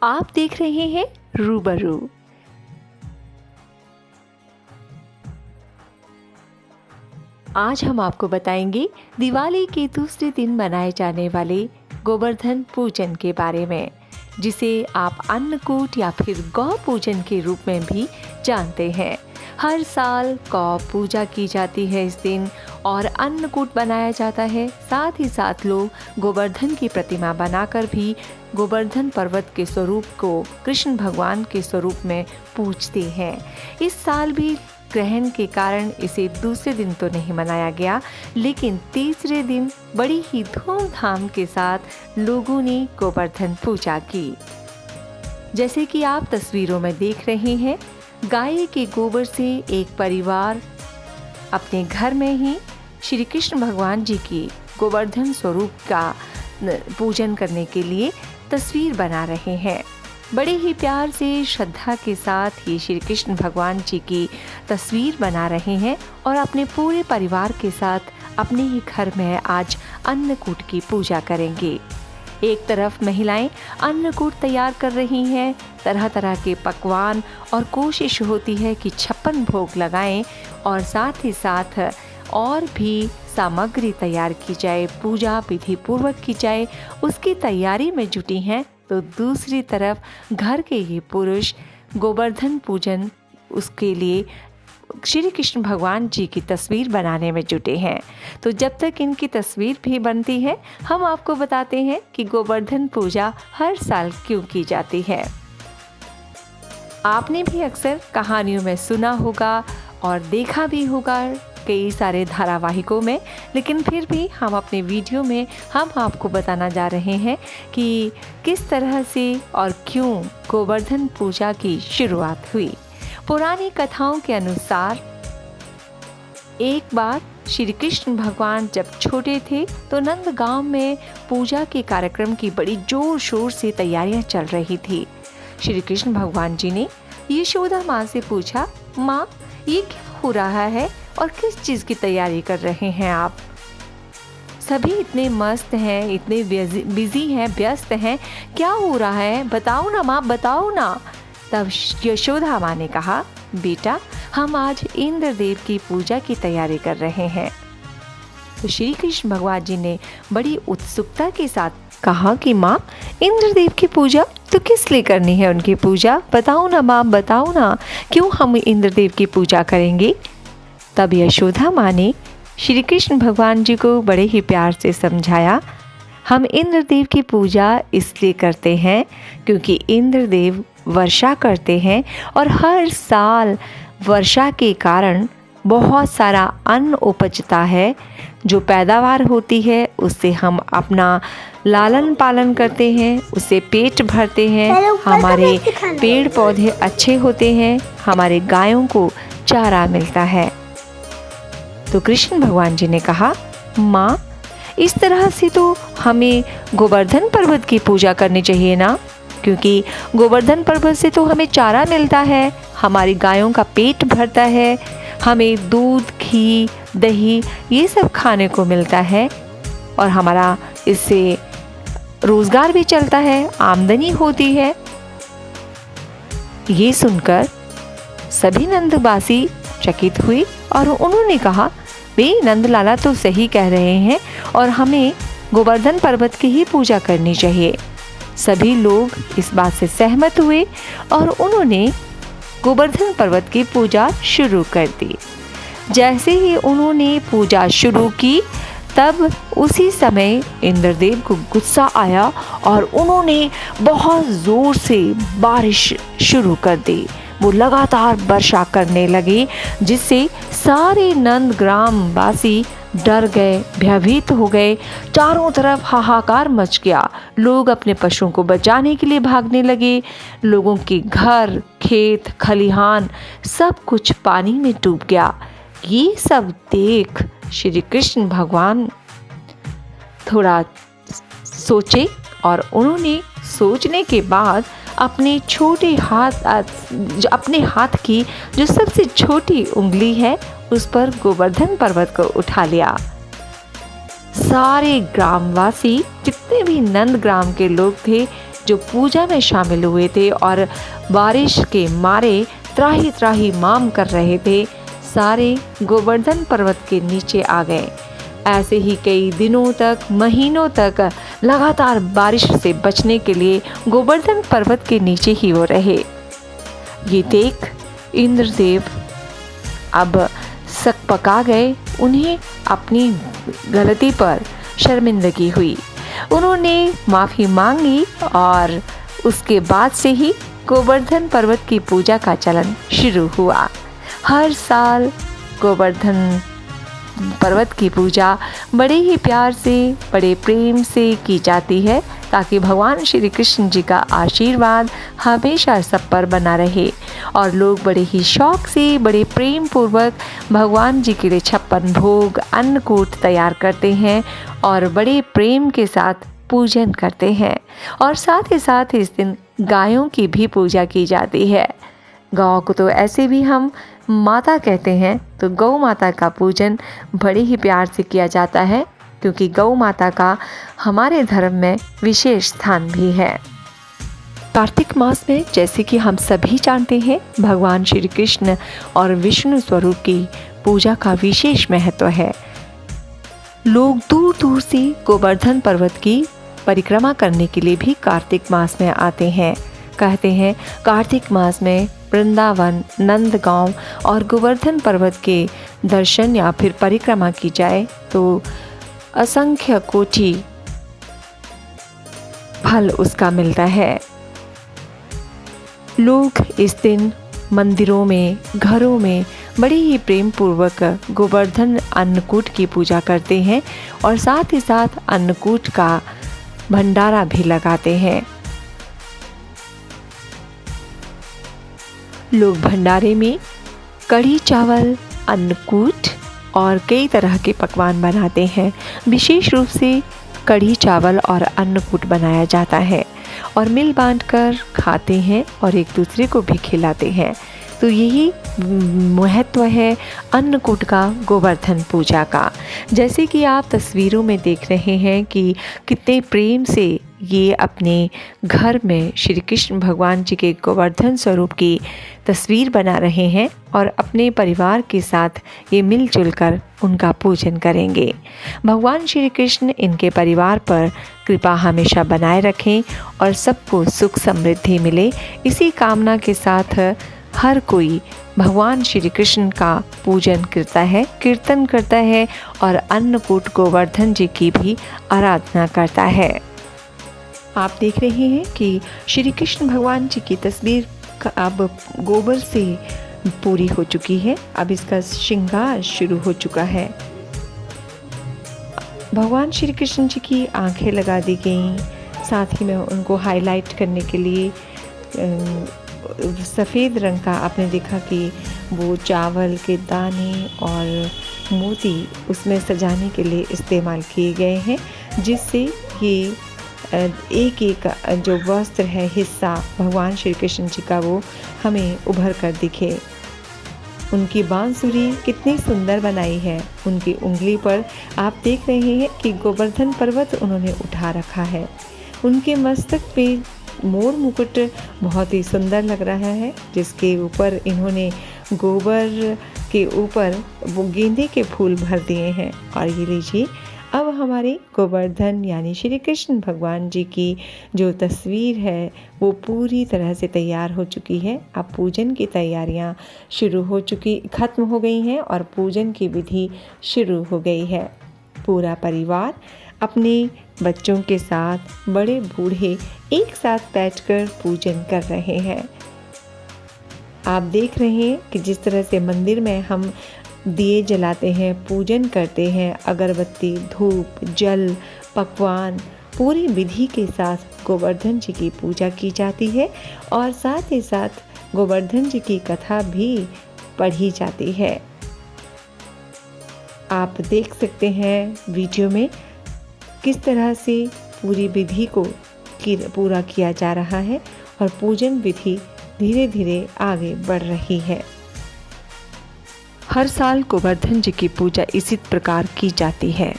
आप देख रहे हैं रूबरू। आज हम आपको बताएंगे दिवाली के दूसरे दिन मनाए जाने वाले गोवर्धन पूजन के बारे में, जिसे आप अन्नकूट या फिर गौ पूजन के रूप में भी जानते हैं। हर साल गौ पूजा की जाती है इस दिन और अन्नकूट बनाया जाता है। साथ ही साथ लोग गोवर्धन की प्रतिमा बनाकर भी गोवर्धन पर्वत के स्वरूप को कृष्ण भगवान के स्वरूप में पूजते हैं। इस साल भी ग्रहण के कारण इसे दूसरे दिन तो नहीं मनाया गया, लेकिन तीसरे दिन बड़ी ही धूमधाम के साथ लोगों ने गोवर्धन पूजा की। जैसे कि आप तस्वीरों में देख रहे हैं, गाय के गोबर से एक परिवार अपने घर में ही श्री कृष्ण भगवान जी की गोवर्धन स्वरूप का पूजन करने के लिए तस्वीर बना रहे हैं। बड़े ही प्यार से श्रद्धा के साथ ये श्री कृष्ण भगवान जी की तस्वीर बना रहे हैं और अपने पूरे परिवार के साथ अपने ही घर में आज अन्नकूट की पूजा करेंगे। एक तरफ महिलाएं अन्नकूट तैयार कर रही हैं, तरह तरह के पकवान, और कोशिश होती है कि 56 भोग लगाएं और साथ ही साथ और भी सामग्री तैयार की जाए, पूजा विधि पूर्वक की जाए, उसकी तैयारी में जुटी हैं। तो दूसरी तरफ घर के ये पुरुष गोवर्धन पूजन उसके लिए श्री कृष्ण भगवान जी की तस्वीर बनाने में जुटे हैं। तो जब तक इनकी तस्वीर भी बनती है, हम आपको बताते हैं कि गोवर्धन पूजा हर साल क्यों की जाती है। आपने भी अक्सर कहानियों में सुना होगा और देखा भी होगा कई सारे धारावाहिकों में, लेकिन फिर भी हम अपने वीडियो में हम आपको बताना जा रहे हैं कि किस तरह से और क्यों गोवर्धन पूजा की शुरुआत हुई। पुरानी कथाओं के अनुसार एक बार श्री कृष्ण भगवान जब छोटे थे तो नंदगांव में पूजा के कार्यक्रम की बड़ी जोर शोर से तैयारियां चल रही थी। श्री कृष्ण भगवान जी ने यशोदा माँ से पूछा, माँ ये क्या हो रहा है और किस चीज़ की तैयारी कर रहे हैं आप? सभी इतने मस्त हैं, इतने बिजी हैं, व्यस्त हैं, क्या हो रहा है? बताओ ना माँ, बताओ ना। तब यशोदा माँ ने कहा, बेटा हम आज इंद्रदेव की पूजा की तैयारी कर रहे हैं। तो श्री कृष्ण भगवान जी ने बड़ी उत्सुकता के साथ कहा कि माँ इंद्रदेव की पूजा तो किस लिए करनी है? उनकी पूजा बताओ ना माँ, बताओ ना, क्यों हम इंद्रदेव की पूजा करेंगे? तब यशोदा माँ ने श्री कृष्ण भगवान जी को बड़े ही प्यार से समझाया, हम इंद्रदेव की पूजा इसलिए करते हैं क्योंकि इंद्रदेव वर्षा करते हैं और हर साल वर्षा के कारण बहुत सारा अन्न उपजता है। जो पैदावार होती है उससे हम अपना लालन पालन करते हैं, उससे पेट भरते हैं, हमारे पेड़ पौधे अच्छे होते हैं, हमारे गायों को चारा मिलता है। तो कृष्ण भगवान जी ने कहा, माँ इस तरह से तो हमें गोवर्धन पर्वत की पूजा करनी चाहिए ना, क्योंकि गोवर्धन पर्वत से तो हमें चारा मिलता है, हमारी गायों का पेट भरता है, हमें दूध, घी, दही ये सब खाने को मिलता है और हमारा इससे रोजगार भी चलता है, आमदनी होती है। ये सुनकर सभी नंदवासी चकित हुए और उन्होंने कहा, वे नंदलाला तो सही कह रहे हैं और हमें गोवर्धन पर्वत की ही पूजा करनी चाहिए। सभी लोग इस बात से सहमत हुए और उन्होंने गोवर्धन पर्वत की पूजा शुरू कर दी। जैसे ही उन्होंने पूजा शुरू की, तब उसी समय इंद्रदेव को गुस्सा आया और उन्होंने बहुत ज़ोर से बारिश शुरू कर दी। वो लगातार वर्षा करने लगे, जिससे सारे नंदग्राम वासी डर गए, भयभीत हो गए। चारों तरफ हाहाकार मच गया। लोग अपने पशुओं को बचाने के लिए भागने लगे। लोगों के घर, खेत, खलिहान सब कुछ पानी में डूब गया। ये सब देख श्री कृष्ण भगवान थोड़ा सोचे और उन्होंने सोचने के बाद अपने हाथ की जो सबसे छोटी उंगली है उस पर गोवर्धन पर्वत को उठा लिया। सारे ग्रामवासी जितने भी नंदग्राम के लोग थे जो पूजा में शामिल हुए थे और बारिश के मारे त्राही त्राही माम कर रहे थे, सारे गोवर्धन पर्वत के नीचे आ गए। ऐसे ही कई दिनों तक, महीनों तक लगातार बारिश से बचने के लिए गोवर्धन पर्वत के नीचे ही वो रहे। ये देख इंद्रदेव अब सकपका गए। उन्हें अपनी गलती पर शर्मिंदगी हुई। उन्होंने माफ़ी मांगी और उसके बाद से ही गोवर्धन पर्वत की पूजा का चलन शुरू हुआ। हर साल गोवर्धन पर्वत की पूजा बड़े ही प्यार से, बड़े प्रेम से की जाती है, ताकि भगवान श्री कृष्ण जी का आशीर्वाद हमेशा सब पर बना रहे। और लोग बड़े ही शौक से, बड़े प्रेम पूर्वक भगवान जी के लिए 56 भोग, अन्नकूट तैयार करते हैं और बड़े प्रेम के साथ पूजन करते हैं। और साथ ही साथ इस दिन गायों की भी पूजा की जाती है। गौ को तो ऐसे भी हम माता कहते हैं, तो गौ माता का पूजन बड़े ही प्यार से किया जाता है, क्योंकि गौ माता का हमारे धर्म में विशेष स्थान भी है। कार्तिक मास में, जैसे कि हम सभी जानते हैं, भगवान श्री कृष्ण और विष्णु स्वरूप की पूजा का विशेष महत्व है। लोग दूर दूर से गोवर्धन पर्वत की परिक्रमा करने के लिए भी कार्तिक मास में आते हैं। कहते हैं कार्तिक मास में वृंदावन, नंदगांव और गोवर्धन पर्वत के दर्शन या फिर परिक्रमा की जाए तो असंख्य कोटि फल उसका मिलता है। लोग इस दिन मंदिरों में, घरों में बड़े ही प्रेम पूर्वक गोवर्धन अन्नकूट की पूजा करते हैं और साथ ही साथ अन्नकूट का भंडारा भी लगाते हैं। लोग भंडारे में कढ़ी चावल, अन्नकूट और कई तरह के पकवान बनाते हैं। विशेष रूप से कढ़ी चावल और अन्नकूट बनाया जाता है और मिल बांटकर खाते हैं और एक दूसरे को भी खिलाते हैं। तो यही महत्व है अन्नकूट का, गोवर्धन पूजा का। जैसे कि आप तस्वीरों में देख रहे हैं कि कितने प्रेम से ये अपने घर में श्री कृष्ण भगवान जी के गोवर्धन स्वरूप की तस्वीर बना रहे हैं और अपने परिवार के साथ ये मिलजुल कर उनका पूजन करेंगे। भगवान श्री कृष्ण इनके परिवार पर कृपा हमेशा बनाए रखें और सबको सुख समृद्धि मिले। इसी कामना के साथ हर कोई भगवान श्री कृष्ण का पूजन करता है, कीर्तन करता है और अन्नकूट गोवर्धन जी की भी आराधना करता है। आप देख रहे हैं कि श्री कृष्ण भगवान जी की तस्वीर अब गोबर से पूरी हो चुकी है। अब इसका श्रृंगार शुरू हो चुका है। भगवान श्री कृष्ण जी की आंखें लगा दी गई, साथ ही में उनको हाईलाइट करने के लिए सफ़ेद रंग का आपने देखा कि वो चावल के दाने और मोती उसमें सजाने के लिए इस्तेमाल किए गए हैं, जिससे ये एक एक जो वस्त्र है, हिस्सा भगवान श्री कृष्ण जी का, वो हमें उभर कर दिखे। उनकी बांसुरी कितनी सुंदर बनाई है। उनकी उंगली पर आप देख रहे हैं कि गोवर्धन पर्वत उन्होंने उठा रखा है। उनके मस्तक पे मोर मुकुट बहुत ही सुंदर लग रहा है, जिसके ऊपर इन्होंने गोबर के ऊपर वो गेंदे के फूल भर दिए हैं। और ये लीजिए, अब हमारे गोवर्धन यानी श्री कृष्ण भगवान जी की जो तस्वीर है वो पूरी तरह से तैयार हो चुकी है। अब पूजन की तैयारियां खत्म हो गई हैं और पूजन की विधि शुरू हो गई है। पूरा परिवार अपने बच्चों के साथ, बड़े बूढ़े एक साथ बैठकर पूजन कर रहे हैं। आप देख रहे हैं कि जिस तरह से मंदिर में हम दिए जलाते हैं, पूजन करते हैं, अगरबत्ती, धूप, जल, पकवान, पूरी विधि के साथ गोवर्धन जी की पूजा की जाती है और साथ ही साथ गोवर्धन जी की कथा भी पढ़ी जाती है। आप देख सकते हैं वीडियो में किस तरह से पूरी विधि को पूरा किया जा रहा है और पूजन विधि धीरे धीरे आगे बढ़ रही है। हर साल गोवर्धन जी की पूजा इसी प्रकार की जाती है।